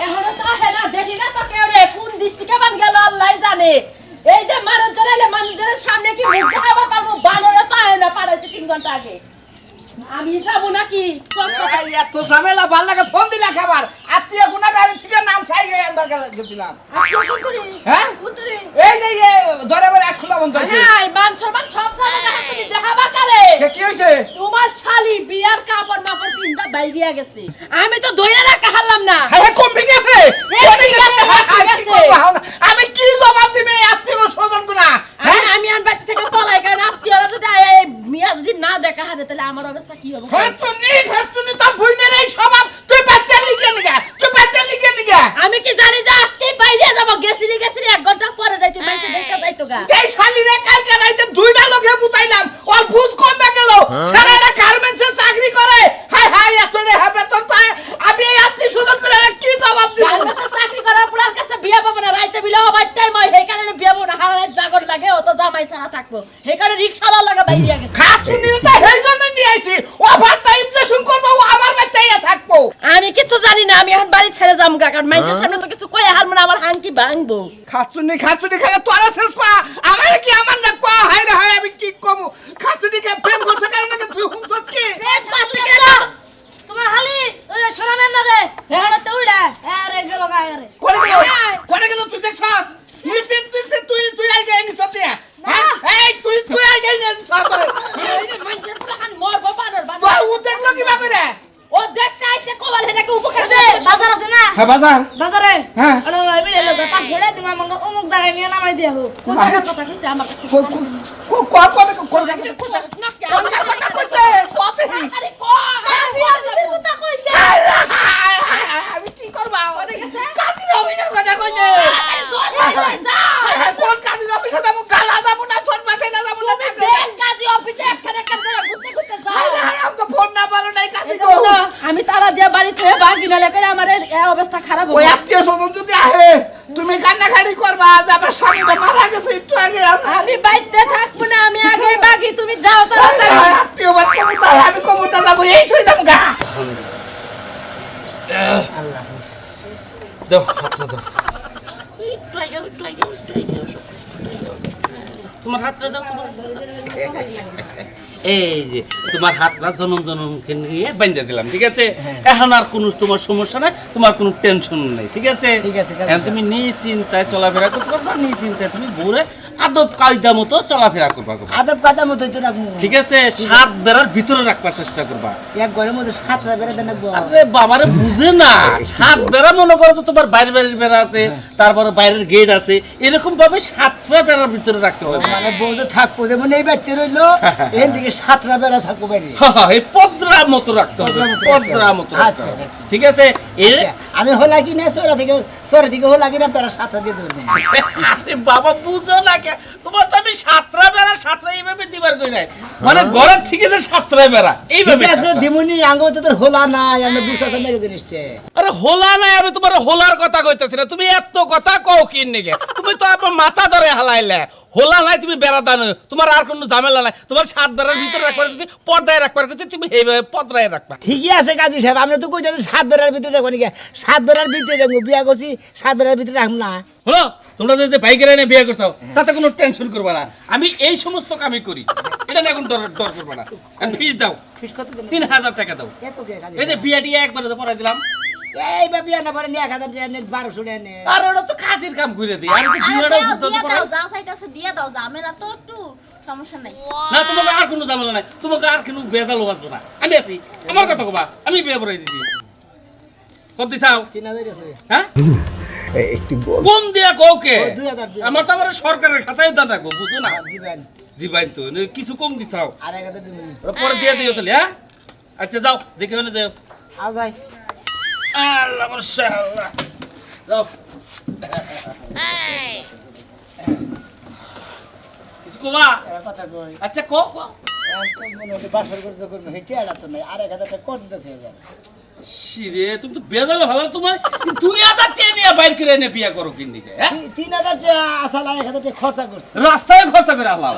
এখনো তো হেনা দেখি না তো কেউ রে কোন দৃষ্টিকে বান গেল আল্লাহই জানে এই যে মানুষজন এলে মানুষজনের সামনে কি মুখ দেখাবার পারবো বানরে তো হেনা পারাইছে 3 ঘন্টা আগে আমি যাব নাকি এই এত ঝামেলা ভাল লাগে ফোন দিলা খাবার আত্মীয় গুনাহগারের থেকে নাম চাই একবার গেছিলাম আত্মীয় কুতুরি হ্যাঁ কুতুরি এই যে ধরে বলে এক খোলা বন্ধ হইছে হ্যাঁ মান সম্মান সব জায়গা তুমি দেখাবা কারে কি হইছে তোমার শালি বিয়ার কাপড় মাপড় পিন্দা বাইরিয়া গেছে আমি তো দইরা রাখা হারলাম না হ্যাঁ কমে গেছে আমি কি জবাব দিবে আত্মীয় স্বজন গুনা হ্যাঁ আমি আন বাড়ি থেকে পলাই কারণ আত্মীয়রা যদি মিয়া যদি না দেখা হারে তাহলে আমার অবস্থা কি হবে খাচ্ছুনি তো ভুইনের এই স্বভাব তুই বাচ্চা লিগে নিগা আমি কি জানি যে আজকে বাইরে যাব গেছিলি 1 ঘন্টা পরে যাইতে মাইছে দেখা যাইতো গা এই শালিরে কালকে রাইতে দুইটা লোকে বুতাইলাম ওর বুঝ কোন না গেল সারারা গার্মেন্টসে চাকরি করে হাই হাই এতরে হবে তোর পায় আমি এই আত্মীয় স্বজন করে কি জবাব দিব গার্মেন্টসে চাকরি করার পর কাছে বিয়া পাবো না রাইতে বিলে হবার টাইম হয় এই কারণে বিয়া পাবো না হারালে জাগর লাগে অত জামাই ছাড়া থাকবো এই কারণে রিকশাওয়ালা লাগা বাইরে গেছে খাচ্ছুনি তো এই জন্য নিয়ে আইছি ওভার টাইম যে শুন করব ও আমার বাচ্চাইয়া থাকবো আমি কিছু জানি না আমি এখন বাড়ি ছেড়ে যাম গা কারণ মানুষের সামনে তো কিছু কই হারমো না আমার হাঙ্কি ভাঙবো খাচ্ছুনি খালি তোরা শেষ পা আমার কি আমার না পা হাই রে হাই আমি কি কমু খাচ্ছুনি কে প্রেম করছে কারণ কি তুই হুঁচত কি প্রেস পাসি গেল তোমার হালি ওই সোনামের নগে হেড়ে তো উড়া আরে গেল গায়রে কোনে গেল তুই দেখ সাত নিশ্চিত তুই আই গেই নি সতিয়া এই তুই আই গেই নি সাত করে এই যে মানুষের কান মোর বাবার বাবা ও দেখলো কি বা করে ও দেখছে আইছে কোবাল হেটাকে উপকার দে বাজার আছে না হ্যাঁ বাজার বাজারে হ্যাঁ আরে আমি এলো 500 টাকা তুমি আমাকে অমুক জায়গায় নিয়ে নামাই দিয়া হোক কোন কথা কইছে আমার কাছে আমি কি করব কাজীর অফিসের কথা কইছে কোন কাজীর অফিসে যাব গালা যাব না ছোট মাঠে না যাব না কাজী অফিসে একটা করে ঘুরতে যাও আমি তো ফোন না পারো নাই কাজী গো আমি তারা দিয়া বাড়ি থেকে বাগি না লাগে আমার এই অবস্থা খারাপ ওই হবে আত্মীয় স্বজন যদি আহে তুমি কান্নাকাটি করবা যে আমার স্বামীটা মারা গেছে একটু আগে আমি বাইতে থাকবো না আমি আগে বাগি তুমি যাও তাড়াতাড়ি আত্মীয় বাদ কমুতা আমি কমুতা যাবো এই সই যাবো গা আল্লাহ দাও হাতটা দাও তোমার হাতটা দাও এই যে তোমার হাতটা জনমকে নিয়ে বেঁধে দিলাম ঠিক আছে এখন আর কোনো তোমার সমস্যা নাই তোমার কোনো টেনশন নাই ঠিক আছে এখন তুমি নিশ্চিন্তায় চলাফেরা করতে পারবা নিশ্চিন্তায় তুমি ঘুরে আদব কায়দা মতো চলাফেরা করবা আদব কায়দা মতো তো রাখবো ঠিক আছে 7 বেড়ার ভিতরে রাখবার চেষ্টা করবা এক ঘরের মধ্যে 7টা বেড়া দেন রাখবো আরে বাবারে বুঝে না 7 বেড়া মনে করো তো তোমার বাইরের বেড়া আছে তারপরে বাইরের গেট আছে এরকম ভাবে 7টা বেড়ার ভিতরে রাখতে হবে মানে বউতে থাকবো যেমন এই বাচ্চা রইলো এর দিকে 7টা বেড়া থাকবো বাইরে হ্যাঁ এই পদ্রা মতো রাখতে হবে পদ্রা মতো রাখতে হবে ঠিক আছে এর আমি হলা কি না সরে থেকে হলা কি না বেড়া 7টা দিয়ে দেব আরে বাবা বুঝো না কে তোমার তো আমি 7টা বেড়া 7টা এইভাবে দিবার কই নাই মানে ঘরের থেকে যে 7টা বেড়া এইভাবে ঠিক আছে দিমুনি আঙ্গো তো তোর হলা না আমি বুঝতে মেরে দিনিসছে আরে হোলা নাই আমি তোমার হোলার কথা কইতাছি না তুমি এত কথা কও কি নিগে তুমি তো আমার মাথা ধরে হালাইলে হোলা নাই তুমি বেড়া দানো তোমার আর কোনো ঝামেলা নাই তোমার 7 বেড়ার ভিতরে রাখবার কিছু পর্দায় রাখবার কিছু তুমি এইভাবে পর্দায় রাখবা ঠিকই আছে কাজী সাহেব আমি তো কইতাছি 7 বেড়ার ভিতরে রাখবো নাকি 7 বেড়ার ভিতরে রাখবো বিয়া করছি 7 বেড়ার ভিতরে রাখবো না হলো তোমরা যদি বাইকের এনে বিয়ে করছো তাতে কোনো টেনশন করবে না আমি এই সমস্ত কামই করি এটা নিয়ে এখন ডর করবে না আমি ফিস দাও ফিস কত দিন 3000 টাকা দাও এত কে কাজী এই যে বিয়াটি একবারে তো পড়াই দিলাম এই বা বিয়া না পরে 1000 টাকা নে 1200 টাকা নে আর ওটা তো কাজের কাম করে দিই আর এই বিয়াটা বুঝতে তো পারো যা চাইতাছে দিয়ে দাও ঝামেলা তো একটু সমস্যা নাই না তোমাকে আর কোনো ঝামেলা নাই তোমাকে আর কোনো বেজাল বাসবো না আমি আছি আমার কথা কবা আমি বিয়ে পড়াই দিছি কত চাও 3000 আছে হ্যাঁ একটু কম দিয়া কওকে 2000 আমার তো আবার সরকারের খাতায় দান রাখবো বুঝো না দিবেন দিবাই তো কিছু কম দিছাও আর 1000 দিবেন ওরা পরে দিয়ে দিও তাহলে হ্যাঁ আচ্ছা যাও দেখে হলে যাও আও যাই আল্লাহ মাশাআল্লাহ যাও কিছু কোবা কথা কই আচ্ছা কো বাসর করে যখন হেঁটে এলা তো নাই আর 1000 টাকা কর দিতে হয়ে যাবে শিরে তুমি তো বেজালে ভালো তোমার 2000 টাকা নিয়ে বাইর করে এনে বিয়া করো কিন্দিকে হ্যাঁ 3000 টাকা আসলে 1000 টাকা খরচা করছে রাস্তায় খরচা করে আল্লাহ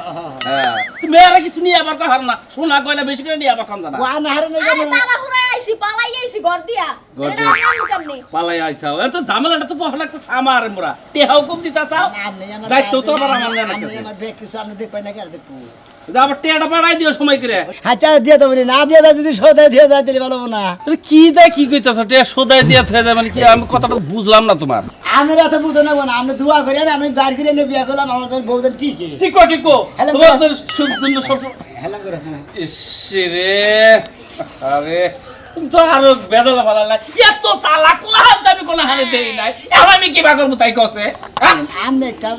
হ্যাঁ তুমি আর কিছু নিয়ে আবার কাহার না সোনা গয়না বেশি করে নিয়ে আবার কান জানা ও আনাহারে না আরে তারা হুরাই আইছি পালাই আইছি ঘর দিয়া ঘর এটা দিয়া। আমার কারণে পালাই আইছাও এত ঝামেলাটা তো পহলা একটা সামার মোরা টেহাও কম দিতা চাও দায়িত্ব তো আবার আমার না আমি কাছে আমার দেখ কিছু আমি দেখ পাই না কি আর দেখবো আবার টেহাটা বাড়াই দিও সময় করে আচ্ছা দিয়ে দেবো না দিয়ে দেয় যদি সদায় দিয়ে যায় তাহলে ভালো না আরে কি দেয় কি কইতাছ টেহা সদাই দিয়া থয়ে যায় মানে কি আমি কথাটা বুঝলাম না তোমার আমি রাতে বুঝো না না আমি দোয়া করি আর আমি বাইর করে নিয়ে বিয়া করলাম আমার সাথে বউদের ঠিকই ঠিক ঠিক হ্যালো, তোমাদের জন্য সব হেলাম করে হ্যাঁ ইসরে আরে তুমি তো আরো বেদলা ভালো লাগে এত চালাক কুলা আমি কোনো হালে দেই নাই এখন আমি কি বা করবো তাই কসে হ্যাঁ আমি একটা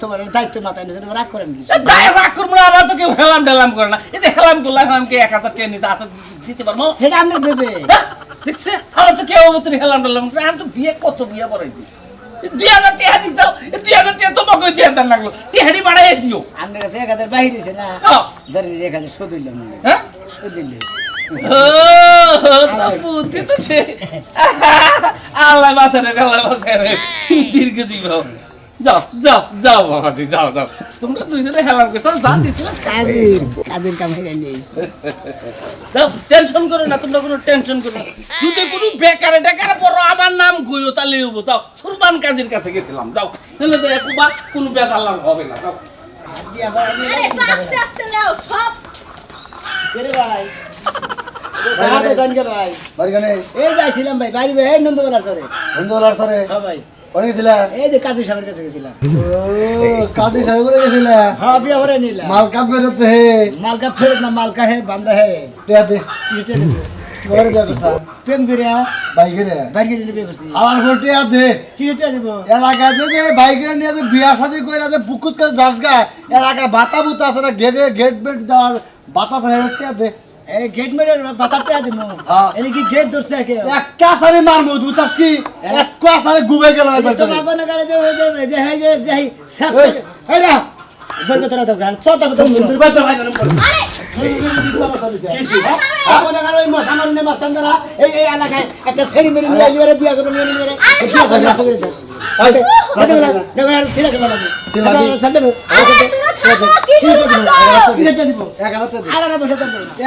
তোমার দায়িত্ব মাথায় নিয়েছি রাগ করেন কি দায় রাগ করবো না আবার তো কেউ হেলাম ডেলাম করে না এই যে হেলাম করলাম হেলামকে 1000 টাকা নিতে হাতে দিতে পারবো সেটা আপনি দেবে হ্যাঁ? দেখছে আমার তো কেউ মতো হেলাম ডেলাম করে আমি তো বিয়ে কত বিয়ে পড়াইছি 2000 টাকা দিতাও 2000 টাকা তোমাকে দিয়ে দেন লাগলো টেহাড়ি বাড়াই দিও আপনার কাছে 1000 বাইরে হয়েছে না তো ধরেন 1000 শোধ দিলাম হ্যাঁ শোধ দিলে ও তো বুদ্ধি তো সে আল্লাহ বাঁচারে আল্লাহ বাঁচারে তুমি দীর্ঘ জীব হও। যাও যাও যাও বাবাজি যাও যাও তোমরা দুইজনে হেলাম করছো তোমরা জান দিছিল কাদের কাম হয়ে নিয়েছে যাও টেনশন করো না তোমরা কোনো টেনশন করো না যদি কোনো বেকারে ডেকারে পড়ো আমার নাম গইও তাহলে হবো যাও সুরবান কাজীর কাছে গেছিলাম যাও নাহলে তো একবার কোনো বেদাল্লাম হবে না যাও আরে একটু আস্তে আস্তে নাও সব রে ভাই তাহলে গানকে ভাই বাড়িখানে এই যাইছিলাম ভাই বাড়ি ভাই নন্দবেলার সরে হ্যাঁ ভাই ওরে গেছিলা এই যে কাজী সাহেবের কাছে গেছিলাম ও কাজী সাহেব করে গেছিলা হ্যাঁ বিয়া করে নিলাম মাল কাপ বেরোতে হে মালকা ফেরত না মালকা হে বান্দা হে টিয়াতে এটা দেবো ঘরে বিয়া করছা প্রেম করে বাইকেরে বাইরে নিয়ে বিয়ে করছি আমার ঘর টিয়াতে কি এটা দেবো এলাকাতে যে বাইকের নিয়ে যে বিয়া শাদী কইরা যে পুকুত করে দাস গা এলাকার বাতা বুতা আছে না গেট বেট দেওয়ার বাতা থাকে টিয়াতে এই গেট মেরে বাতারটা দেবো হ্যাঁ। এনে কি গেট ধরছে কে একটা সারে মারবো দুটাস কি একটা সারে গুবে গেল তো মাগো না করে যে হে যে হে সাফ এই না ধরবে তোরা তো গান চটা কথা বলছো আরে মনে করো ওই সামান্য মাস্টার দ্বারা এই এই এলাকায় একটা সেরি মেরে নিয়ে এলিবারে বিয়া করে নিয়ে নিবারে বিয়া করে না করে দাও আরে দেখো আর সিলা করে লাগবে সাথে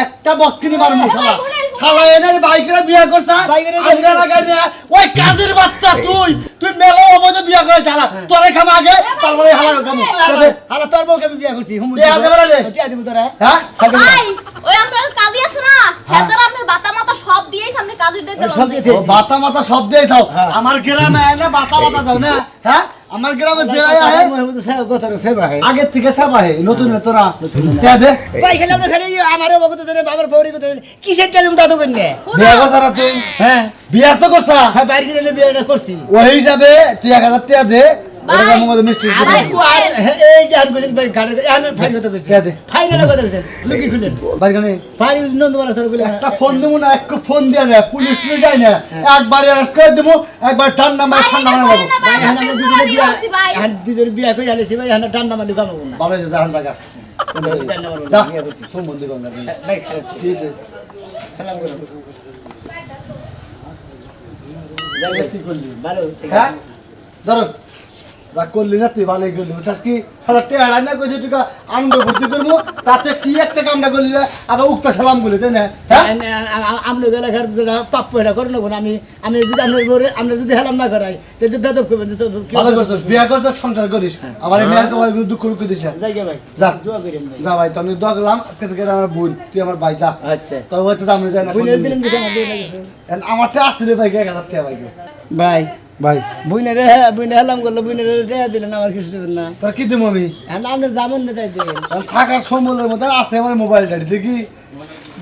একটা বস্কিনি মারমু শালা শালা এনের বাইকের বিয়া করছা আজকে লাগাই নিয়ে ওই কাজের বাচ্চা তুই মেলা অবধি বিয়া করে চালা তোরে খাম আগে তারপরে হালা খামু হালা তোর বউকে আমি বিয়া করছি হুম টিয়া দেবে রে টিয়া দিব তোরা হ্যাঁ ভাই ওই আমরা কাজী আছে না হেদার আপনার বাতা মাতা সব দিয়েই সামনে কাজীর দিতে সব দিতে ও বাতা মাতা সব দেই দাও আমার গ্রামে আয় না বাতা মাতা দাও না হ্যাঁ আমার গ্রামে জেলায় আয় আগের থেকে সাবা হে নতুন তোরা টিয়া দে তাই খেলে আমরা খালি আমারও বকতে দেন বাবার বউরি করতে দেন কিসের টা দিব দাদু কন্যা বিয়া করছা না তুই হ্যাঁ বিয়া তো করছা হ্যাঁ বাইরে গেলে বিয়েটা করছি ওই হিসাবে তুই 1000 টাকা দে ওরে ভাই, মঙ্গল মিষ্টি আরে কুয়ার এই যে আমি কইছি ভাই গাড়ি আমি ফাইন কথা কইছি টিয়া দে ফাইনাল কথা কইছেন লুকি খুলেন বাইরে ফাইন নন্দমালা স্যার কইলেন একটা ফোন দেবো না এক ফোন দিয়ে না পুলিশ টুলিশ যায় না একবার অ্যারেস্ট করে দেবো একবার ঠান্ডা মারে ঠান্ডা মারে যাবো ভাই ভাই, আমরা আমি দুজনে বিয়া করছি ভাই। দুজনে বিয়া করে আলেছি ভাই আমরা টান্না মারি কামাবো না ভালো আছে জাহান জায়গা টান্না মারবো যা না বিয়া করছি ফোন বন্ধ কর না ভাই ঠিক আছে সালাম করো যাই কি করলি ভালো ঠিক হ্যাঁ আছে ধরো যা করলি না তুই ভালোই করলি বুঝছিস কি হ্যাঁ টেহাড়া না কইছি তুই আনন্দ ভর্তি করবো তাতে কি একটা কামটা করলি না আবার উক্তা সালাম বলি তাই না হ্যাঁ আমরা এলাকার যেটা প্রাপ্য এটা করে নেবো না আমি যদি আমরা যদি হেলাম না করাই তাহলে বেদব করবেন তো ভালো করছিস বিয়া করছিস সংসার করিস আমার এই মেয়ের কবার দুঃখ রুখে দিস না। জায়গা ভাই যা। দোয়া করেন ভাই যা ভাই তো আমি দোয়া করলাম আজকে থেকে এটা আমার বোন তুই আমার ভাই যা আচ্ছা তোর হয়তো দাম দেয় না বুঝলেন দিলেন কিছু আমার দিয়ে লাগছে আমারটা আসলে ভাই 1000 টাকা ভাই ভাই ভাই বুইনারে হ্যাঁ বুইনা হেলাম করলো বুইনারে রেয়া দিলেন আমার কিছু দেবেন না তোর কি দেবো আমি হ্যাঁ আপনার জামেন না তাই দেন থাকার সম্বলের মধ্যে আছে আমার মোবাইলটা দেখি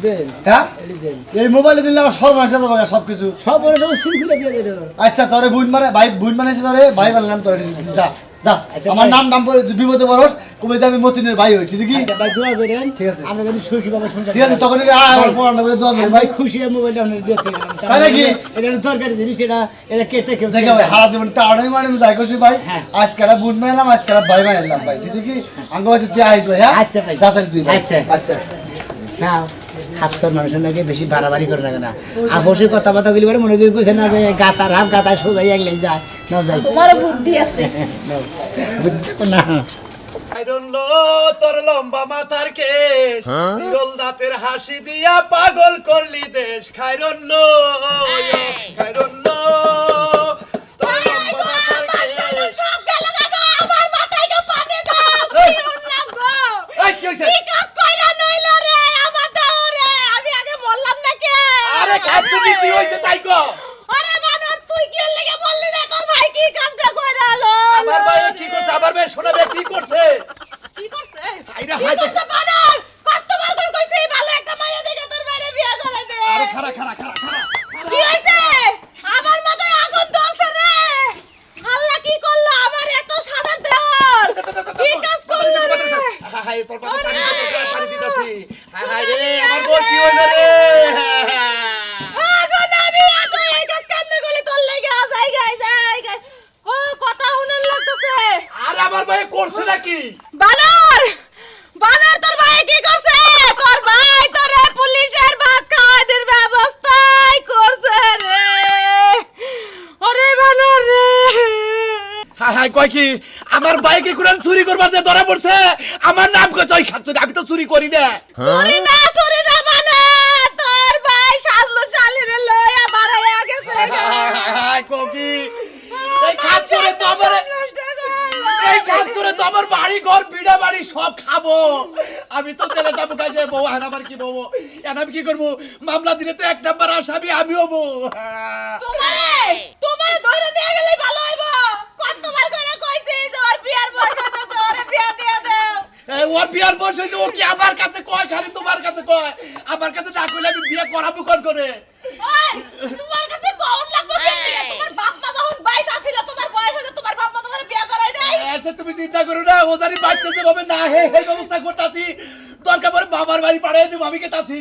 দেন হ্যাঁ এলি দেন এই মোবাইলে দিলে আমার সর্বনাশ হয়ে যাবে সবকিছু সব বলে সব সিম খুলে দিয়ে দেন আচ্ছা তোরে বুন মানে ভাই বুন মানে তোরে ভাই বললাম তোরে যা যা আমার নাম বিপদে বরস কবে আমি মতিনের ভাই হই ঠিক কি আচ্ছা ভাই দোয়া করেন ঠিক আছে। আমরা যদি সুখী ভাবে সংসার ঠিক আছে তখন আমার পড়ানো করে দোয়া করে ভাই ভাই খুশি হয়ে মোবাইলটা আপনার দিয়ে থেকে গেলাম তাই নাকি? এটা দরকারি জিনিস এটা কেটে কেউ দেখে ভাই হারা জীবন টাড়াই মানে যাই করছি ভাই হ্যাঁ। আজকাল বুন মারলাম আজকাল ভাই মারলাম ভাই ঠিক কি আঙ্গ ভাই তুই আইস ভাই হ্যাঁ আচ্ছা ভাই। যাতারি তুই ভাই আচ্ছা। আচ্ছা চাও খাচ্ছর মানুষের নাকি বেশি বাড়াবাড়ি করে রাখে না আপসের কথাবার্তা গুলি করে মনে করি না যে গাতার হাফ গাতা সোজাই একলে যায় না যায় তোমারও বুদ্ধি আছে বুঝতে না খাইরুল্লো তোর লম্বা মাথার কেশ চিরল দাঁতের হাসি দিয়া পাগল করলি দেশ খাইরুল্লো খাইরুল্লো তোর লম্বা মাথার কেশ সব গেল গো আমার মাথায় তো পানি দাও কি উঠলাম গো এই কি হইছে কি কাজ কইরা নইল রে আমার দাও রে আমি আগে বললাম না কে আরে খাচ্ছি কি হইছে তাই কো আরে বানর তুই কি লেগে বললি না তোর ভাই কি কাজটা কইরা আলো আমার ভাই কি করছে আমার ভাই শোনাবে কি করছে কি করছে আইরা কি হাইতে করছে বানর কতবার করে কইছি ভালো একটা মাইয়া দেখে তোর বাইরে বিয়ে করে দে আরে খারা কি হইছে আমার মাথায় আগুন ধরছে রে আল্লাহ কি করলো আমার এত সাদা দেওর কি কাজ করলো রে হাই হাই তোর কথা পানি দিতাছি হাই হাই রে আমার বল কি হইলো রে আসলে আমি এত এই কাজ কান্না করলে তোর লেগে যাই ও কথা শুনন লাগতেছে আরে আমার ভাই করছে নাকি বানর বানর তোর ভাই কি করছে তোর ভাই তোরে পুলিশের ভাত খাওয়ানোর ব্যবস্থাই করছে রে ওরে বানর রে হাই হাই কয় কি আমার বাইকে কুরান চুরি করবার যে ধরা পড়ছে আমার নাম কই চই খাচ্ছ আমি তো চুরি করি না চুরি না বানর তোর ভাই সাজলো শালিরে লইয়া বাড়াইয়া গেছে হাই হাই ককি এই খাচ্ছরে তো আমার এই খাচ্ছরে তো আমার বাড়ি ঘর বিড়া বাড়ি সব খাবো আমি তো চলে যাবো কাজে বউ আর আমার কি বউ এখন আমি কি করবো মামলা দিলে তো এক নাম্বার আসামি আমি হবো তোমারে ধরে নিয়ে গেলে ভালো হইব কতবার করে কইছি যে ওর বিয়ার বয়স হইতাছে ওরে বিয়া দিয়ে দাও এই ওর বিয়ার বয়স হয়েছে ও কি আমার কাছে কয় খালি তোমার কাছে কয় আমার কাছে না কইলে আমি বিয়ে করাবো কোন করে ওই তোমার কাছে বউন লাগবে কেন তোমার বাপ মা যখন বাইস আছিল তোমার বয়স হইছে তোমার বাপ মা তোমারে বিয়া করাই নাই আচ্ছা তুমি চিন্তা করো না ও জানি বাড়িতে যেভাবে না হে হে ব্যবস্থা করতেছি দরকার পরে বাবার বাড়ি পাঠিয়ে দেবো আমি কেতাছি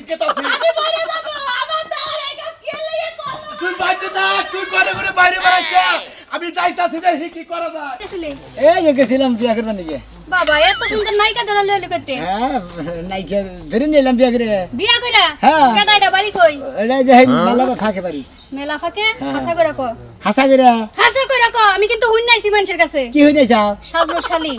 আমি মরে যাব আমার দাওয়ার এই কাজ কি লাগে করলো তুই বাড়িতে থাক তুই করে করে বাইরে বেড়াইছ আমি যাইতাছি দেখি কি করা যায় এই যে গেছিলাম বিয়া করবার নাকি বাবা এত সুন্দর নায়িকা ধরা লইলে কইতে হ্যাঁ নাইকে ধরে নিলাম বিয়া করে বিয়া কইরা হ্যাঁ। কেডাইডা বাড়ি কই এটা যে মেলা ফাঁকে পারি মেলা ফাঁকে হাসা কইরা কো হাসা করে হাসা কইরা কো আমি কিন্তু হুন নাইছি মানুষের কাছে কি হই নাই যাও সাজলো শালি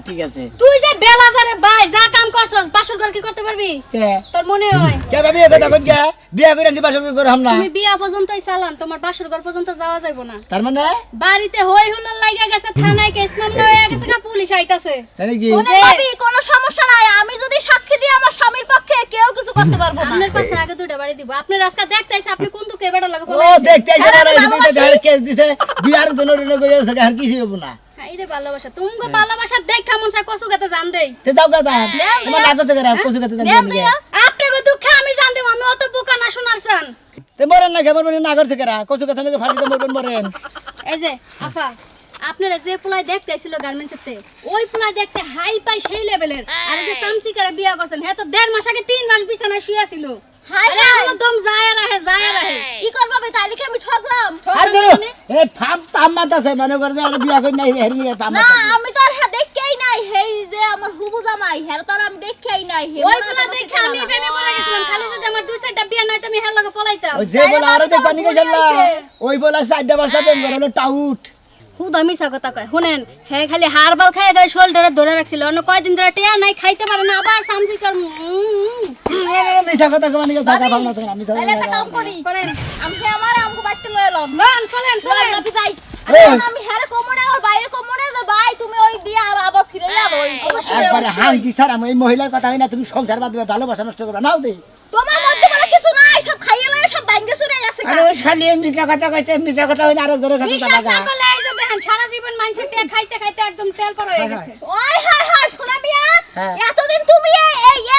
ঠিক আছে তুই যে বেলাজারে ভাই যা কাম করছস বাসর ঘর কি করতে পারবি কে তোর মনে হয় কে ভাবি এই কথা কই গে বিয়া করে আনছি বাসা করে হামনা তুমি বিয়া পর্যন্তই চালান তোমার বাসর ঘর পর্যন্ত যাওয়া যাইবো না তার মানে বাড়িতে হই হুল্লোড় লাগা গেছে থানায় কেস মামলা হয়ে গেছে গা পুলিশ আইতাছে তাই কি কোনে ভাবি কোনো সমস্যা নাই আমি যদি সাক্ষী দিই আমার স্বামীর পক্ষে কেউ কিছু করতে পারবো না আপনার পাশে আগে দুইটা বাড়ি দিব আপনার আজকে দেখতাইছে আপনি কোন দুকে বেটা লাগা ও ফলাইছে দেখতে আইছে আরে না বাবা এই যে কেস দিছে বিয়ার জন্য রেলে গইছে আর কিছু হবো না হাইরে ভালোবাসা তুমি ভালোবাসা দেখা মন চায় কসু গাতে জান দেই তে দাও গা দাও তোমার লাগছে করে কোসু কাতে জানি গে আপনাকে দুঃখে আমি জান দেব আমি অত বোকা না শোনার চান তে মরেন না খবর না করছে কেরা কোসু কাতে নাকি ফাড়িতে মরবেন মরেন এই যে আফা আপনারা যে পোলাই দেখতে আইছিল গার্মেন্টসতে ওই পোলাই দেখতে হাই পাই সেই লেভেলের আর যে সামসি করে বিয়া করছেন হে তো 1.5 মাস আগে 3 মাস বিছানায় শুয়ে ছিল হাই আরে হাই একদম যায় রাহে কি করব ভাই তাইলে কি আমি ঠকলাম আর ধরো এই ফাম পাম মাতাছে মানে করে যে বিয়া কই নাই হেরি নিয়ে পাম না মাতাছে আমি তো আর হ্যাঁ দেখেই নাই হেই যে আমার হুবু জামাই হের তো আর আমি দেখেই নাই হে ওই পোলা দেখে আমি প্রেমে পড়ে গেছিলাম খালি যদি আমার 2-4টা বিয়া নাই তুমি হের লগে পলাইতাম ওই যে বলা আরে দেখ পানি গেছলা ওই বলা 4টা বাচ্চা প্রেম করে হলো টাউট খুদা মিছা কথা কয় শুনেন হে খালি হারবাল খায় গায় শোল্ডারে ধরে রাখছিল অন্য কয়দিন ধরে টিয়া নাই খাইতে পারে না আবার সামসি কর মিছা কথা মানে জায়গা ভালো না আমি তো তাইলে একটা কাম করি করেন আমি আমার আমগো বাইতে লয়ে এলাম লন চলেন চলেন আমি যাই এই। এখন আমি হেরে কমনে আর বাইরে কমনে যে ভাই তুমি ওই বিয়ে আর আবার ফিরে যাবো অবশ্যই একবারে অবশ্যই। হাল কি স্যার আমি এই মহিলার কথা হয় না তুমি সংসার বাদ দিয়ে ভালোবাসা নষ্ট করবে নাও দে তোমার মধ্যে বলে কিছু নাই সব খাইয়ে লয়ে সব ভাঙ্গে চুরে গেছে আরে ওই শালি মিছা কথা কইছে মিছা কথা হয় না আরো ধরে কথা বিশ্বাস লাগা না করলে এই যে দেখেন সারা জীবন মানুষের টিয়া খাইতে খাইতে একদম তেল পর হয়ে গেছে ওই হাই হাই শোনা মিয়া হ্যাঁ। এতদিন তুমি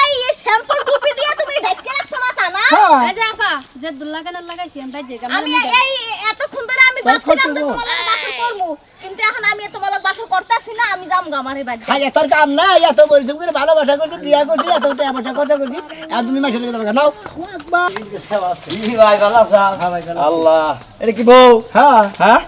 এই স্যাম্পল টুপি দিয়ে তুমি ঢাককে রাখছো মাথা না এই যে আফা যে দুল্লা গানা লাগাইছি আমি ভাই যে আমি এই এতক্ষণ ধরে আমি ভাবছিলাম যে তোমার লাগে বাসন করমু কিন্তু এখন আমি তোমার বাসা করতেছি না আমি যাম গামারে বাড়ি খাই তোর কাম না এত পরিশ্রম করে ভালোবাসা করছি বিয়া করছি এত টাকা পয়সা খরচা করছি আর তুমি মাসের লেগে দেবে নাও কি ভাই ভালো আছো? আল্লাহ এটা কি বউ? হ্যাঁ হ্যাঁ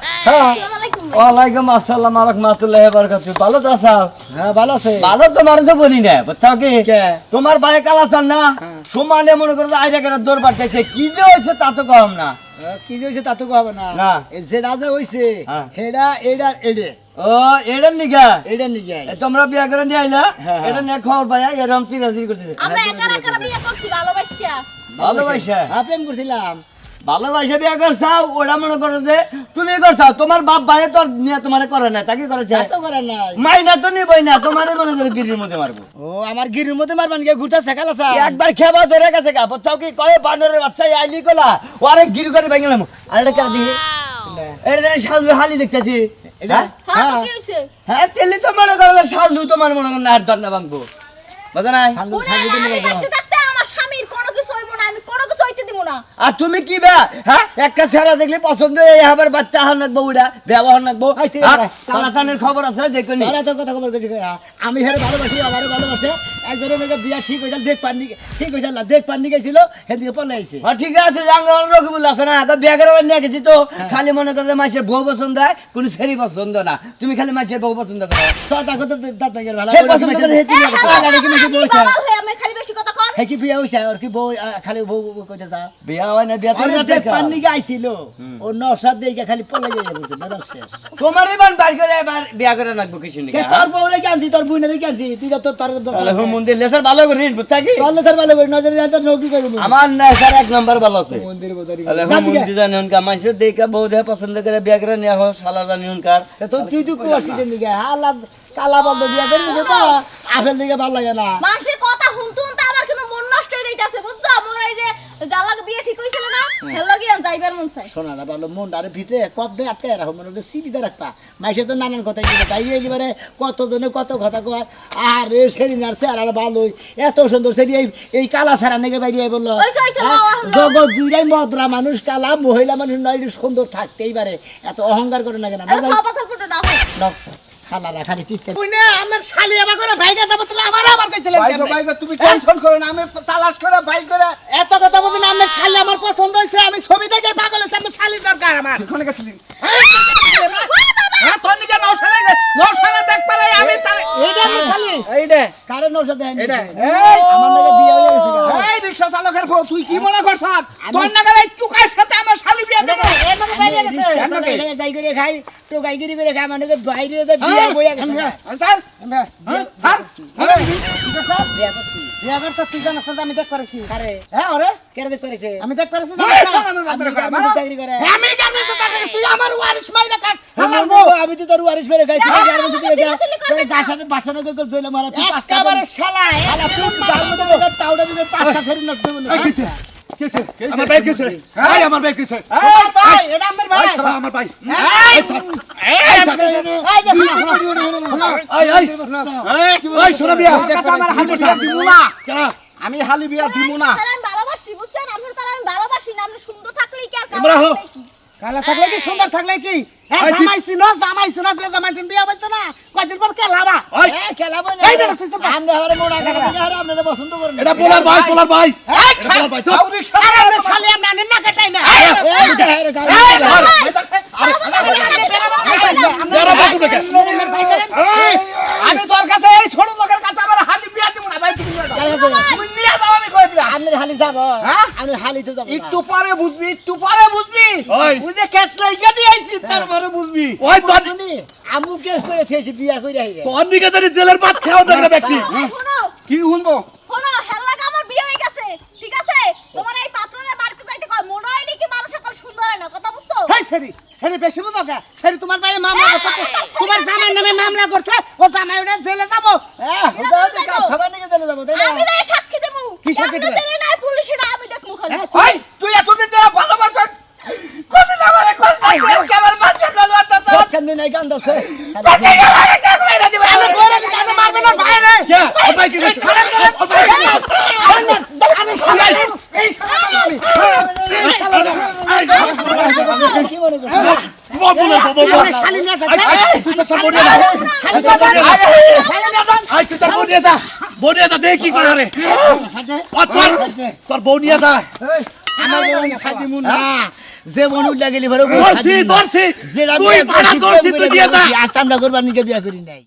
আসসালামু আলাইকুম ওয়ালাইকুম আসসালাম রাহমাতুল্লাহি ওয়া বারাকাতুহু। ভালো তো আছো? হ্যাঁ ভালো আছে ভালো তোমার তো বলি না বুঝছো কি কে? তোমার ভাই কালাচান না সমানে মনে করো আইরা কেন দৌড় পাঠাইছে কি যে হইছে তা তো কম না। কি যে হয়েছে তা তো হবে না না। যেটা যে হয়েছে হ্যাঁ। সেটা এটা এডে ও এটার নিগা এটা নিয়ে তোমরা বিয়া করে নিয়ে আইলা হ্যাঁ, হ্যাঁ। এটা নিয়ে খবর পাইয়া এরকম চিরাচিরি করতেছে আমরা একা বিয়ে করছি ভালোবাসা ভালোবাসা হ্যাঁ প্রেম করছিলাম ভালোবাসা বিয়া করছাও ওটা মনে করো যে তুমি করছাও তোমার বাপ ভাই তো আর নিয়ে তোমার করে না তাকে করেছে এত করে নাই মাইনা তো নিবই না তোমারই মনে করো গিরির মধ্যে মারবো ও আমার গিরির মধ্যে মারবান গিয়ে ঘুরতেছে কালাসা একবার খেবা ধরে গেছে গা বুঝছাও কি কয়ে বানরের বাচ্চা আইলি কলা ওরে গিরু করে ভাঙলাম আর এটা কেন দেখি এটা জানি সাজু হালি দেখতেছি এটা হ্যাঁ তো কি হইছে হ্যাঁ তেলি তো মনে করো যে সাজু তোমার মনে করো না আর দন্ডা ভাঙবো বুঝা নাই সালু ওরে সালু দিন আমি বেঁচে থাকতে আমার স্বামীর কোনো কিছু হইব না আমি কোনো কিছু হইতে দিব না আর তুমি কি বে হ্যাঁ একটা ছেড়া দেখলে পছন্দ এই আবার বাচ্চা হন নাকবো ওটা ব্যবহার নাকবো এই ঠিক আর আছে। কালাসানের খবর আছে দেখো নি তোরা তো কথা খবর কইছি আমি হেরে ভালোবাসি আমারও ভালোবাসে একজনের মেয়েকে বিয়া ঠিক হয়েছিল দেখ পাননি ঠিক হয়েছিল দেখ পাননি গেছিল সেদিকে পলে আইছে ঠিক আছে জাঙ্গাল রকমুল আছে না তো বিয়া করে নিয়ে গেছি তো খালি মনে করো যে মাছের বউ পছন্দ হয় কোনো সেরি পছন্দ না তুমি খালি মাছের বউ পছন্দ করো ছটা কত দাঁত ভেঙে ভালো হে পছন্দ করে হে তুমি কি মেশে বউ হইছে বাবা হয়ে আমি খালি বেশি কথা কন হে কি বিয়া হইছে আর কি বউ খালি বউ কইতে যা বিয়া হয় না বিয়া করে দেখ পাননি গাইছিল ও নসাদ দেইকা খালি পলে যাই বলছে বেদার শেষ তোমারই বান বাইর করে এবার বিয়া করে নাকবো কিছু নি কে তোর বউ রে কানছি তোর বুইনা রে কানছি তুই তো তোর তাহলে হুম মন্দির লেসার ভালো করে রিস বুঝছা কি তোর তোর ভালো করে নজরে জানতে নৌকি কই দিবি আমার না স্যার এক নাম্বার ভালো আছে মন্দির বদারি তাহলে হুম মন্দির জানি উনকা মানুষের দেখা বউ দেখা পছন্দ করে বিয়া করে নিয়ে হো শালা জানি উনকার তো তুই তুই কুয়াশি দেন দিকে হালা কালা বন্ধ বিয়া করে দিছে তো আপেল দিকে ভালো লাগে না মানুষের কথা হুনতে হুনতে আমার কিন্তু মন নষ্ট হয়ে যাইতাছে বুঝছো মোর এই যে জালাকে বিয়ে ঠিক হইছিল না হেলো গিয়া যাইবার মন চাই শোনা না ভালো মন আরে ভিতরে কপ দিয়ে আটকে রাখো মনে হচ্ছে সিবিতে রাখবা মাইসে তো নানান কথা কিন্তু তাই এলিবারে কত জনে কত কথা কয় আরে সেরি নারছে আর ভালোই এত সুন্দর সেরি এই কালা ছাড়া নাকি বাইরে বললো হইছে, হইছে, বাবা, হলো। জগৎ জুড়াই মদরা মানুষ কালা মহিলা মানুষ নয় একটু সুন্দর থাকতেই পারে এত অহংকার করে না কেন খাওয়া পাতার ফুটো না হয় খালা রাখারি ঠিক আছে আমার শালি আমার করে ভাইটা দেবো তাহলে আমার আবার কইছিলেন তুমি টেনশন করো না আমি তালাশ করে ভাই করে এত কথা বলছি না আমার শালি আমার পছন্দ হয়েছে আমি ছবি দেখে পাগল হয়েছে আমার শালি দরকার আমার কোনে গেছিলি হ্যাঁ তোর নিকে নৌসারে দেখ পারে আমি তার এইটা আমার শালি এইটা কারণ নৌসা দেয় এইটা আমার নাকি বিয়ে হয়ে গেছে গা। এই রিকশা চালকের বউ, তুই কি মনে করছ তোর নাকি এই টুকার সাথে আমার শালি বিয়ে দেবো যাই করে খাই টোকাইগিরি করে খাই মানে বাইরে বিয়ে বইয়া গেছে গা। স্যার স্যার বিয়া করতে তুই জানাস না আমি দেখ করেছি আরে হ্যাঁ ওরে কেন দেখ করেছে আমি দেখ পারছি চাকরি করে আমি গার্মেন্টসে চাকরি করি, তুই আমার ওয়ারিশ মাইনা কাজ আমি তো তোর ওয়ারিশ মেরে খাইছি গাছানে বাসানে করে জইলা মারা তুই পাঁচটা একেবারে শালা শালা তুই তার মধ্যে টাউডা দিতে পাঁচটা ছেড়ে নষ্ট বলে আমার ভাই কিছু ভাই আমার ভাই কিছু এই ভাই এটা আমার ভাই আমার ভাই শোনা বিয়া আমার হালি বিয়া দিমু না আমি হালি বিয়া দিমু না স্যার আমি ভালোবাসি বুঝছেন আমরা তার আমি ভালোবাসি না আপনি সুন্দর থাকলেই কি আর আমরা হো। কালা থাকলে কি সুন্দর থাকলে কি জামাইছি না যে জামাইটিন বিয়া বলছে না কয়দিন পর কে লাভা খেলাবো এই বেটা তুই চুপ থাক। আমরা আবার মোড়া কাটা আপনারা পছন্দ করেন এটা পোলার ভাই পোলার ভাই পোলার ভাই তো আরে আমার শালি আমি আনি না কাটাই না আমি তোর কাছে এই ছোট লোকের কাছে আমার হালি বিয়া দিব না ভাই তুমি নিয়ে যাও তুমি নিয়ে যাও আমি কই দিলাম আপনি হালি যাব হ্যাঁ? আমি হালি তো যাব একটু পরে বুঝবি ওই। বুঝে কেস লাইগা দিয়ে আইছি তারপরে বুঝবি ওই তো আমু কেস করে থেছি বিয়া কইরা আইবে তোর দিকে জানি জেলের ভাত খাওয়া দেবে না ব্যক্তি শোনো কি শুনবো শোনো হেলাকা আমার বিয়ে হয়ে গেছে ঠিক আছে তোমার এই পাত্ররা বাড়িতে যাইতে কয় মনে হয় নাকি মানুষ সকল সুন্দর হয় না কথা বুঝছো হেই সেরি সেরি বেশি বুঝো কা সেরি তোমার ভাই মামলা করছে তোমার জামাই নামে মামলা করছে ও জামাই ওটা জেলে যাব খাবার নিয়ে চলে যাব তাই না আমি না সাক্ষী দেবো কি সাক্ষী দিবে? দিলে না পুলিশের আমি দেখমু খালি ওই তুই এতদিন ধরে ভালোবাসছ কত জামারে কষ্ট কেবল মাঝে বলবাতা তো কেন নাই কান্দাছে আমি করে দিই আমি মারবে না ভাই রে কে ও ভাই কি কইছে ও ভাই আমি শালা এই শালা কি মনে করছ বল বল কর। আমার শালি নিয়ে যা, আই, আই, আই, তুই তো সব বনিয়ে যা। শালি তুই তো বনিয়ে যা। শালি নিয়ে যা। আই, তুই তোর বউ নিয়ে যা। বউ নিয়ে যা, দেখি কি করে রে। তোর বউ নিয়ে যা। আমার বউ সাদি মুন না যে বনু লাগেলি ভরে ধরছি, ধরছি। যেটা তুই ভাড়া ধরছি, তুই নিয়ে যা। আজ আমরা করবার নিকে বিয়া করি নাই